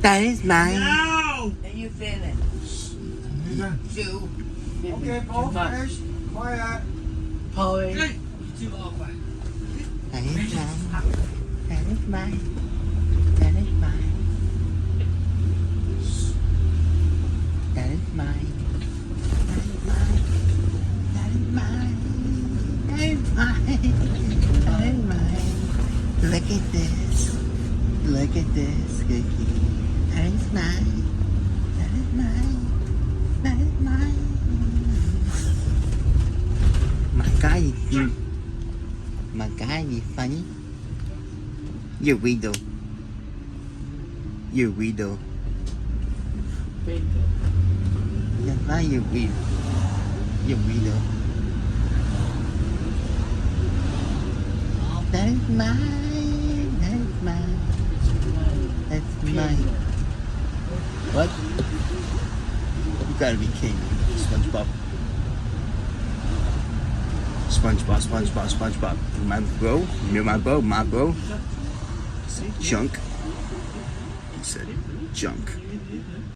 That is mine. No! And you finish. Two. Okay, Paul, finish. Quiet. Polly. Hey, you two all quiet. That is mine. That is mine. That is mine. That is mine. That is mine. That is mine. That is mine. That is mine. Look at this. Look at this cookie. That is mine. That is mine. That is mine. My God, you funny. You're weirdo. You're weirdo. That's why you're weird. You're weirdo. That is mine. That is mine. That's mine. What? You gotta be kidding me. SpongeBob. SpongeBob. My bro. You're my bro. Say junk. He said junk.